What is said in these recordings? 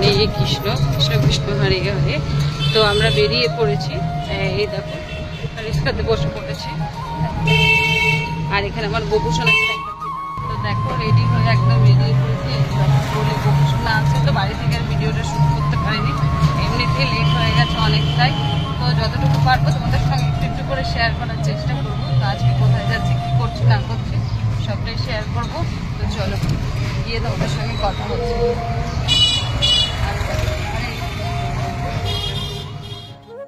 মানে এই কৃষ্ণ কৃষ্ণ হরে হরে। তো আমরা বেরিয়ে পড়েছি, এই দেখো রিক্সাতে বসে পড়েছি। আর এখানে আমার গোপুসোনা, তো দেখো রেডি হয়ে একদম বেরিয়ে পড়েছি। বলে গোপুসোনা আছে, তো বাড়ি থেকে আর ভিডিওটা শুট করতে পারিনি, এমনিতেই লেট হয়ে গেছে অনেকটাই। তো যতটুকু পারবো তোমাদের সঙ্গে একটু একটু করে শেয়ার করার চেষ্টা করবো। তো আজকে কোথায় যাচ্ছি, কী করছি না করছি সবটাই শেয়ার করবো। তো চলো গিয়ে তোমাদের সঙ্গে কথা হচ্ছে।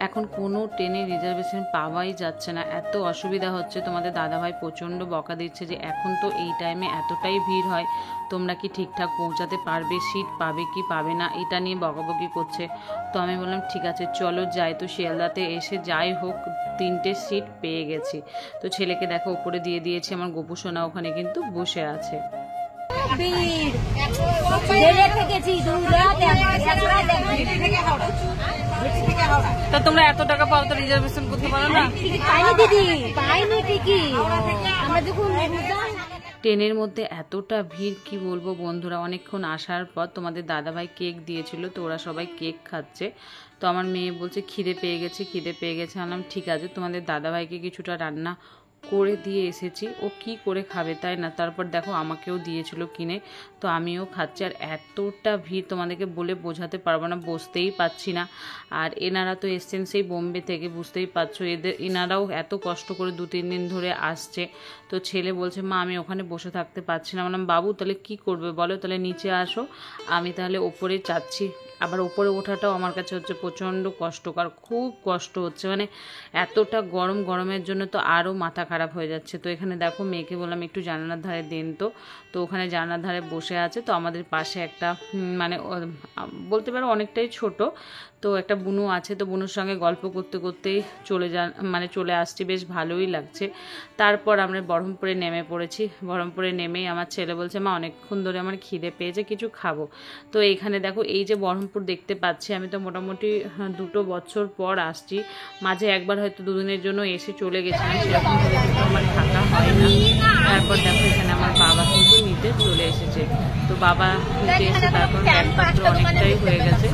এখন কোনো ট্রেনে রিজার্ভেশন পাওয়াই যাচ্ছে না, এত অসুবিধা হচ্ছে। তোমাদের দাদাভাই প্রচণ্ড বকা দিচ্ছে যে এখন তো এই টাইমে এতটাই ভিড় হয়, তোমরা কি ঠিকঠাক পৌঁছাতে পারবে, সিট পাবে কি পাবে না, এটা নিয়ে বকাবকি করছে। তো আমি বললাম ঠিক আছে চলো যাই। তো শিয়ালদাতে এসে যাই হোক 3টে সিট পেয়ে গেছি। তো ছেলেকে দেখো উপরে দিয়ে দিয়েছি, আমার গোপুসোনা ওখানে কিন্তু বসে আছে। তা তোমরা এত টাকা পাও তো রিজার্ভেশন করতে পারো না? ট্রেনের মধ্যে এতটা ভিড় কি বলবো বন্ধুরা। অনেকক্ষণ আসার পর তোমাদের দাদাভাই কেক দিয়েছিল, তো ওরা সবাই কেক খাচ্ছে। তো আমার মেয়ে বলছে খিদে পেয়ে গেছে, খিদে পেয়ে গেছে। আনলাম ঠিক আছে, তোমাদের দাদাভাইকে কিছুটা রান্না করে দিয়ে এসেছি, ও কি করে খাবে তাই না। তারপর দেখো আমাকেও দিয়েছিল কিনে, তো আমিও খাচ্ছি। আর এতটা ভিড় তোমাদেরকে বলে বোঝাতে পারবো না, বসতেই পাচ্ছি না। আর এনারা তো এসছেন সেই বোম্বে থেকে, বুঝতেই পারছো এনারাও এত কষ্ট করে 2-3 দিন ধরে আসছে। তো ছেলে বলছে মা আমি ওখানে বসে থাকতে পারছি না। বললাম বাবু তাহলে কি করবে বলো, তাহলে নিচে আসো, আমি তাহলে ওপরে চাচ্ছি। আবার ওপরে ওঠাটাও আমার কাছে হচ্ছে প্রচণ্ড কষ্টকর, খুব কষ্ট হচ্ছে। মানে এতটা গরমের জন্য তো আরও মাথা খারাপ হয়ে যাচ্ছে। তো এখানে দেখো মেয়েকে বললাম একটু জানালার ধারে দেন, তো ওখানে জানালার ধারে বসে আছে। তো আমাদের পাশে একটা মানে বলতে পারো অনেকটাই ছোট, তো একটা বুনু আছে। তো বুনুর সঙ্গে গল্প করতে করতেই চলে আসছি, বেশ ভালোই লাগছে। তারপর আমরা বহরমপুরে নেমে পড়েছি। বহরমপুরে নেমেই আমার ছেলে বলছে মা অনেকক্ষণ ধরে আমার খিদে পেয়েছে, কিছু খাবো। তো এইখানে দেখো এই যে বহরমপুর দেখতে পাচ্ছি, আমি তো মোটামুটি 2 বছর পর আসছি। মাঝে একবার হয়তো 2 দিনের জন্য এসে চলে গেছিলাম, সেরকমভাবে কিন্তু আমার থাকা হয় না। তারপর দেখো এখানে আমার বাবা কিন্তু নিতে চলে এসেছে। তো বাবা নিতে এসে তারপর ব্যাগপত্র অনেকটাই হয়ে গেছে।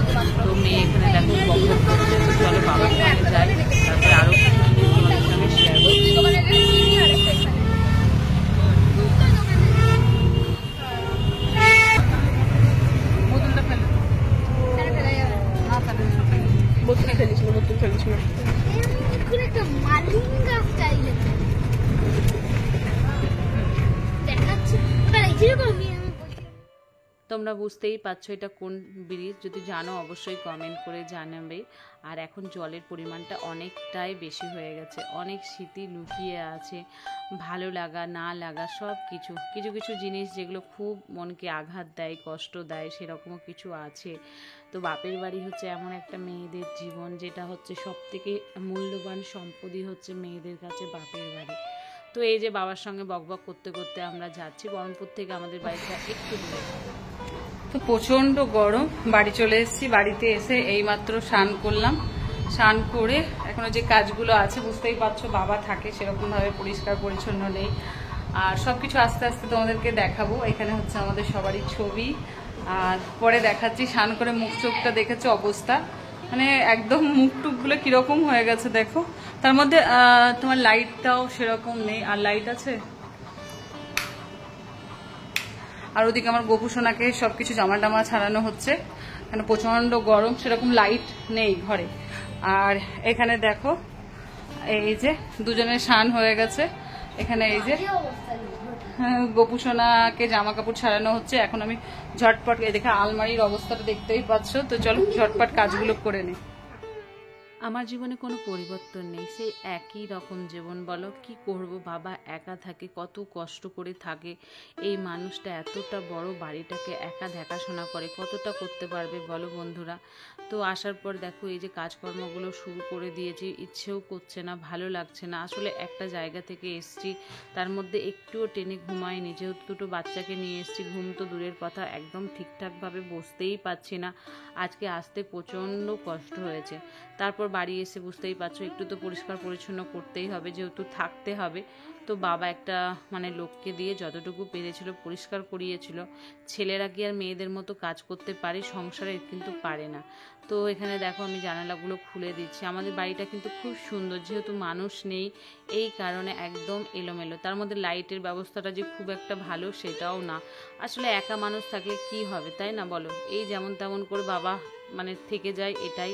তো মেয়ে এখানে দেখো বকবক করছে। তো চলো বাবার সঙ্গে যাই, তারপরে আরও কিছু জিনিস তোমাদের সঙ্গে শেয়ার করছি। তোমরা বুঝতেই পারছো এটা কোন ব্রিজ, যদি জানো অবশ্যই কমেন্ট করে জানাবে। আর এখন জলের পরিমাণটা অনেকটাই বেশি হয়ে গেছে, অনেক স্মৃতি লুকিয়ে আছে, ভালো লাগা না লাগা সব কিছু কিছু জিনিস যেগুলো খুব মনকে আঘাত দেয়, কষ্ট দেয়, সেরকমও কিছু আছে। তো বাপের বাড়ি হচ্ছে এমন একটা মেয়েদের জীবন, যেটা হচ্ছে সবথেকে মূল্যবান সম্পদই হচ্ছে মেয়েদের কাছে বাপের বাড়ি। তো এই যে বাবার সঙ্গে বকবক করতে করতে আমরা যাচ্ছি। বহরমপুর থেকে আমাদের বাড়িটা একটু দূরে। তো প্রচণ্ড গরম, বাড়ি চলে এসেছি। বাড়িতে এসে এইমাত্র স্নান করলাম, স্নান করে এখনো যে কাজগুলো আছে বুঝতেই পারছো, বাবা থাকে সেরকমভাবে পরিষ্কার পরিচ্ছন্ন নেই। আর সব কিছু আস্তে আস্তে তোমাদেরকে দেখাবো। এখানে হচ্ছে আমাদের সবারই ছবি, আর পরে দেখাচ্ছি। স্নান করে মুখ চোখটা দেখেছো অবস্থা, মানে একদম মুখ টুকগুলো কীরকম হয়ে গেছে দেখো। তার মধ্যে তোমার লাইটটাও সেরকম নেই। আর লাইট আছে, আর ওদিকে আমার গোপুসোনাকে সবকিছু জামা টামা ছাড়ানো হচ্ছে, মানে প্রচন্ড গরম, সেরকম লাইট নেই ঘরে। আর এখানে দেখো এই যে দুজনের স্নান হয়ে গেছে। এখানে এই যে গোপুসোনাকে জামা কাপড় ছাড়ানো হচ্ছে। এখন আমি ঝটপট দেখে আলমারির অবস্থাটা দেখতেই পাচ্ছ। তো চলো ঝটপট কাজগুলো করে নিই। আমার জীবনে কোনো পরিবর্তন নেই, সেই একই রকম জীবন। বলো কি করব, বাবা একা থাকে, কত কষ্ট করে থাকে। এই মানুষটা এতটা বড় বাড়িটাকে একা দেখাশোনা করে, কতটা করতে পারবে বলো বন্ধুরা। তো আসার পর দেখো এই যে কাজকর্মগুলো শুরু করে দিয়েছি, ইচ্ছেও করছে না, ভালো লাগছে না। আসলে একটা জায়গা থেকে এসছি, তার মধ্যে একটুও টেনে ঘুমাইনি, যেহেতু 2টো বাচ্চাকে নিয়ে এসছি। ঘুম তো দূরের কথা, একদম ঠিকঠাকভাবে বসতেই পারছি না। আজকে আসতে প্রচণ্ড কষ্ট হয়েছে। তারপর বাড়ি এসে বুঝতেই পারছো একটু তো পরিষ্কার পরিচ্ছন্ন করতেই হবে, যেহেতু থাকতে হবে। তো বাবা একটা মানে লোককে দিয়ে যতটুকু পেরেছিল পরিষ্কার করিয়েছিল। ছেলেরা কি আর মেয়েদের মতো কাজ করতে পারে সংসারে? কিন্তু পারে না। তো এখানে দেখো আমি জানালাগুলো খুলে দিচ্ছি। আমাদের বাড়িটা কিন্তু খুব সুন্দর, যেহেতু মানুষ নেই এই কারণে একদম এলোমেলো। তার মধ্যে লাইটের ব্যবস্থাটা যে খুব একটা ভালো সেটাও না। আসলে একা মানুষ থাকলে কি হবে, তাই না বলো? এই যেমন তেমন করে বাবা মানে থেকে যায়, এটাই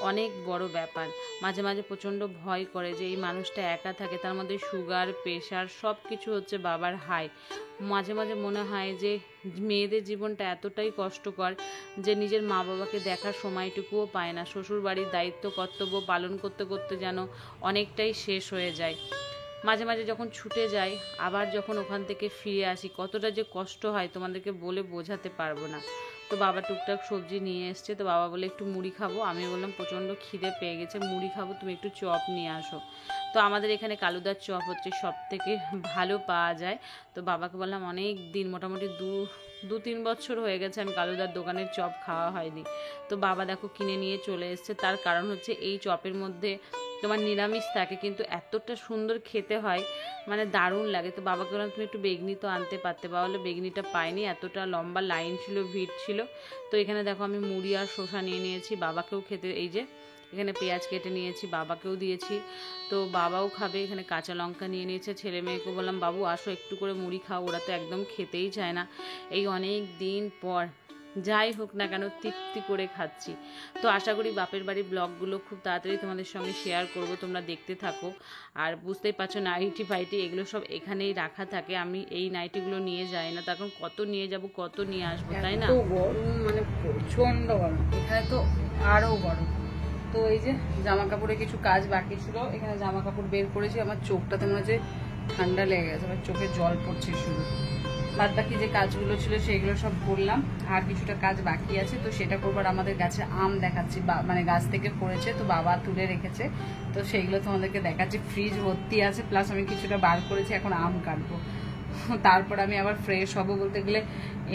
অনেক বড় ব্যাপার। মাঝে মাঝে প্রচণ্ড ভয় করে যে এই মানুষটা একা থাকে, তার মধ্যে সুগার প্রেশার সব কিছু হচ্ছে বাবার হাই। মাঝে মাঝে মনে হয় যে মেয়েদের জীবনটা এতটাই কষ্টকর যে নিজের মা বাবাকে দেখার সময়টুকুও পায় না। শ্বশুর বাড়ির দায়িত্ব কর্তব্য পালন করতে করতে যেন অনেকটাই শেষ হয়ে যায়। মাঝে মাঝে যখন ছুটে যাই, আবার যখন ওখান থেকে ফিরে আসি, কতটা যে কষ্ট হয় তোমাদেরকে বলে বোঝাতে পারবো না। তো বাবা টুকটাক সবজি নিয়ে এসছে, তো বাবা বলে একটু মুড়ি খাবো। আমি বললাম প্রচণ্ড খিদে পেয়ে গেছে, মুড়ি খাবো, তুমি একটু চপ নিয়ে আসো। তো আমাদের এখানে কালুদার চপ হচ্ছে সব থেকে ভালো পাওয়া যায়। তো বাবাকে বললাম অনেক দিন, মোটামুটি দু তিন বছর হয়ে গেছে আমি কালুদার দোকানের চপ খাওয়া হয়নি। তো বাবা দেখো কিনে নিয়ে চলে এসছে। তার কারণ হচ্ছে এই চপের মধ্যে তোমার নিরামিষ থাকে, কিন্তু এতটা সুন্দর খেতে হয়, মানে দারুণ লাগে। তো বাবাকে বললাম তুমি একটু বেগনি তো আনতে পারতে, বাবা বলে বেগনিটা পাইনি, এতটা লম্বা লাইন ছিল, ভিড় ছিল। তো এখানে দেখো আমি মুড়ি আর শসা নিয়ে নিয়েছি, বাবাকেও খেতে, এই যে এখানে পেঁয়াজ কেটে নিয়েছি, বাবাকেও দিয়েছি। তো বাবাও খাবে। এখানে কাঁচা লঙ্কা নিয়ে নিয়েছে। ছেলে মেয়েকে বললাম বাবু আসো একটু করে মুড়ি খাও, ওরা তো একদম খেতেই চায় না। এই অনেক দিন পর যাই হোক না কেন তৃপ্তি করে খাচ্ছি। তো আশা করি বাপের বাড়ির ব্লগগুলো খুব তাড়াতাড়ি তোমাদের সঙ্গে শেয়ার করব, তোমরা দেখতে থাকো। আর বুঝতেই পারছো নাইটি ফাইটি এগুলো সব এখানেই রাখা থাকে, আমি এই নাইটিগুলো নিয়ে যাই না, তখন কত নিয়ে যাব কত নিয়ে আসবো, তাই না? গরম মানে প্রচন্ড গরম, এখানে তো আরো গরম। তো এই যে জামা কাপড়ে কিছু কাজ বাকি ছিল, এখানে জামা কাপড় বের করেছি। আমার চোখটাতে মনে হচ্ছে ঠান্ডা লেগে গেছে, আমার চোখে জল পড়ছে শুধু। বাদ বাকি যে কাজগুলো ছিল সেগুলো সব করলাম, আর কিছুটা কাজ বাকি আছে, তো সেটা করবার। আমাদের গাছে আম দেখাচ্ছি, মানে গাছ থেকে পড়েছে, তো বাবা তুলে রেখেছে, তো সেইগুলো তোমাদেরকে দেখাচ্ছি। ফ্রিজ ভর্তি আছে, প্লাস আমি কিছুটা বার করেছি, এখন আম কাটবো। তারপর আমি আবার ফ্রেশ হব। বলতে গেলে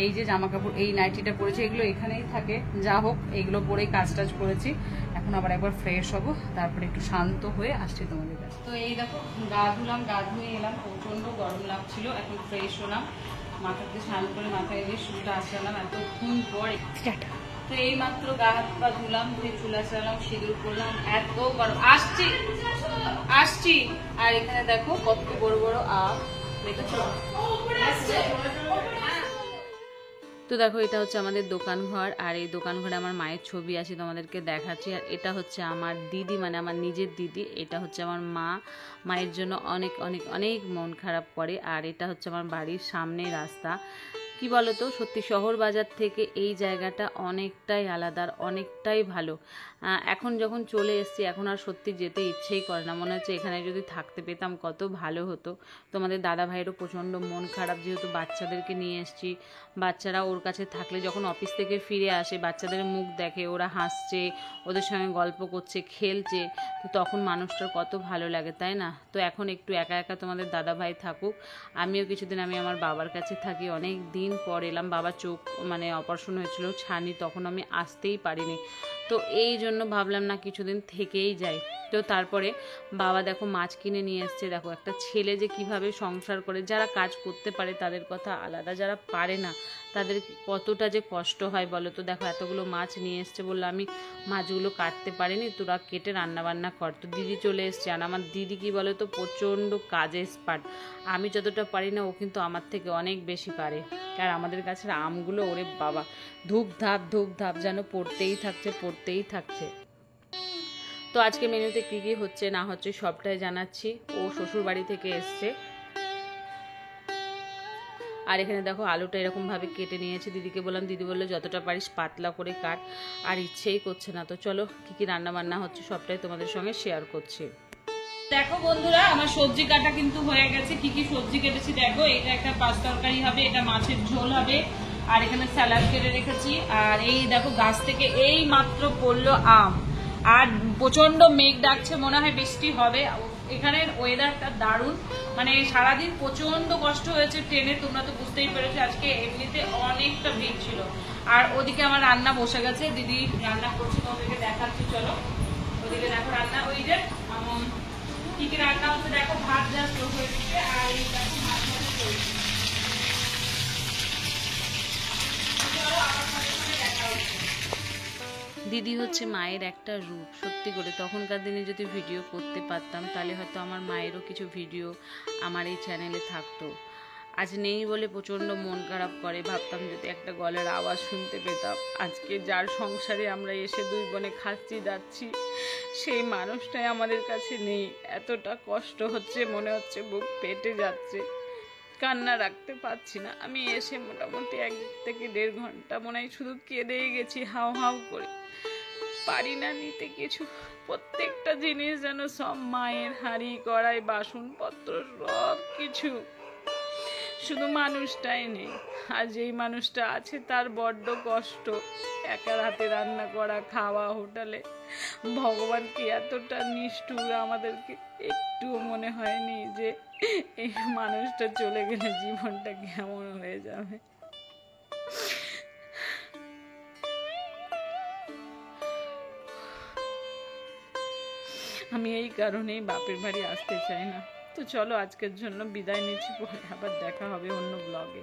এই যে জামা কাপড়, এই নাইটিটা পরেছি, এগুলো এখানেই থাকে, যা হোক এগুলো পরেই কাজ টাজ করেছি। এখন আবার একবার ফ্রেশ হব, তারপরে একটু শান্ত হয়ে আসছি তোমাদের কাছে। তো এই দেখো গা ধুলাম, গা ধুয়ে এলাম, প্রচন্ড গরম লাগছিল, এখন ফ্রেশ হলাম, মাথাতে স্নান করে মাথায় দিয়ে চুলটা আসালাম এতক্ষণ পরে। তো এই মাত্র গা হাত পা ধুলাম, ধুয়ে চুল আসালাম, সিঁদুর করলাম, এত গরম। আসছি। আর এখানে দেখো কত বড় বড় আম দেখেছো। তো দেখো এটা হচ্ছে আমাদের দোকান ঘর, আর এই দোকান ঘরে আমার মায়ের ছবি আছে, তোমাদেরকে দেখাচ্ছি। আর এটা হচ্ছে আমার দিদি, মানে আমার নিজের দিদি। এটা হচ্ছে আমার মা, মায়ের জন্য অনেক অনেক অনেক মন খারাপ করে। আর এটা হচ্ছে আমার বাড়ির সামনে রাস্তা। কি বলো তো, সত্যি শহর বাজার থেকে এই জায়গাটা অনেকটাই আলাদা, অনেকটাই ভালো। এখন যখন চলে এসেছি এখন আর সত্যি যেতে ইচ্ছেই করে না, মনে হচ্ছে এখানে যদি থাকতে পেতাম কত ভালো হতো। তোমাদের দাদা ভাইয়েরও প্রচণ্ড মন খারাপ, যেহেতু বাচ্চাদেরকে নিয়ে এসেছি। বাচ্চারা ওর কাছে থাকলে যখন অফিস থেকে ফিরে আসে বাচ্চাদের মুখ দেখে, ওরা হাসছে, ওদের সঙ্গে গল্প করছে, খেলছে, তো তখন মানুষটার কত ভালো লাগে, তাই না? তো এখন একটু একা একা তোমাদের দাদা ভাই থাকুক, আমিও কিছুদিন আমি আমার বাবার কাছে থাকি। অনেক দিন পর এলাম, বাবার চোখ মানে অপারেশন হয়েছিল ছানি, তখন আমি আসতেই পারিনি। তো এই জন্য ভাবলাম না কিছুদিন থেকেই যাই। তো তারপরে বাবা দেখো মাছ কিনে নিয়ে এসছে। দেখো একটা ছেলে যে কিভাবে সংসার করে, যারা কাজ করতে পারে তাদের কথা আলাদা, যারা পারে না তাদের কতটা যে কষ্ট হয় বলো তো। দেখো এতগুলো মাছ নিয়ে এসছে, বললো আমি মাছগুলো কাটতে পারিনি, তোরা কেটে রান্না বান্না কর। তো দিদি চলে এসছে, আর আমার দিদি কি বলো তো প্রচণ্ড কাজে এক্সপার্ট। আমি যতটা পারি না ও কিন্তু আমার থেকে অনেক বেশি পারে। আর আমাদের কাছের আমগুলো ওরে বাবা ধূপ ধাপ যেন পড়তেই থাকছে। তো আজকে মেনুতে কী কী হচ্ছে না হচ্ছে সবটাই জানাচ্ছি। ও শ্বশুর বাড়ি থেকে এসছে। আর এখানে দেখো আলুটা এরকমভাবে কেটে নিয়েছে, দিদিকে বললাম, দিদি বললো যতটা পারিস পাতলা করে কাট, আর ইচ্ছেই করছে না। তো চলো কী কী রান্না বান্না হচ্ছে সবটাই তোমাদের সঙ্গে শেয়ার করছি। দেখো বন্ধুরা আমার সবজি কাটা কিন্তু হয়ে গেছে। কি কি সবজি কেটেছি দেখো, এটা একটা পাঁচ তরকারি হবে, এটা মাছের ঝোল হবে, আর এখানে স্যালাড কেটে রেখেছি। আর এই দেখো গাছ থেকে এই মাত্র পড়লো আম, আর প্রচন্ড মেঘ ডাকছে, মনে হয় বৃষ্টি হবে। এখানের ওয়েদারটা দারুণ, মানে সারাদিন প্রচন্ড কষ্ট হয়েছে ট্রেনে, তোমরা তো বুঝতেই পেরেছো। আজকে এমনিতে অনেকটা ভিড় ছিল। আর ওদিকে আমার রান্না বসে গেছে, দিদি রান্না করছে, তোমাদেরকে দেখাচ্ছি চলো। ওদিকে দেখো রান্না, ওই যে কি কি রান্না হচ্ছে দেখো, ভাত জাস্ট হয়েছে আর এই দেখো মাছ ভাজা চলছে। দিদি হচ্ছে মায়ের একটা রূপ, সত্যি করে তখনকার দিনে যদি ভিডিও করতে পারতাম তাহলে হয়তো আমার মায়েরও কিছু ভিডিও আমার এই চ্যানেলে থাকতো। আজ নেই বলে প্রচণ্ড মন খারাপ করে, ভাবতাম যদি একটা গলার আওয়াজ শুনতে পেতাম। আজকে যার সংসারে আমরা এসে দুই বোনে খাচ্ছি যাচ্ছি, সেই মানুষটাই আমাদের কাছে নেই। এতটা কষ্ট হচ্ছে, মনে হচ্ছে বুক পেটে যাচ্ছে, কান্না রাখতে পারছি না। আমি এসে মোটামুটি 1 থেকে 1.5 ঘন্টা মনে হয় শুধু কেঁদেই গেছি, হাউ হাউ করে। পারি না নিতে কিছু, প্রত্যেকটা জিনিস যেন সব মায়ের, হাঁড়ি কড়াই বাসনপত্র সব কিছু, শুধু মানুষটাই নেই। আর যেই মানুষটা আছে তার বড্ড কষ্ট, একার হাতে রান্না করা, খাওয়া হোটেলে। ভগবান কি এতটা নিষ্ঠুর, আমাদেরকে একটুও মনে হয়নি যে এই মানুষটা চলে গেলে জীবনটা কেমন হয়ে যাবে। আমি এই কারণেই বাপের বাড়ি আসতে চাই না। তো চলো আজকের জন্য বিদায় নিচ্ছি, পরে আবার দেখা হবে অন্য ব্লগে।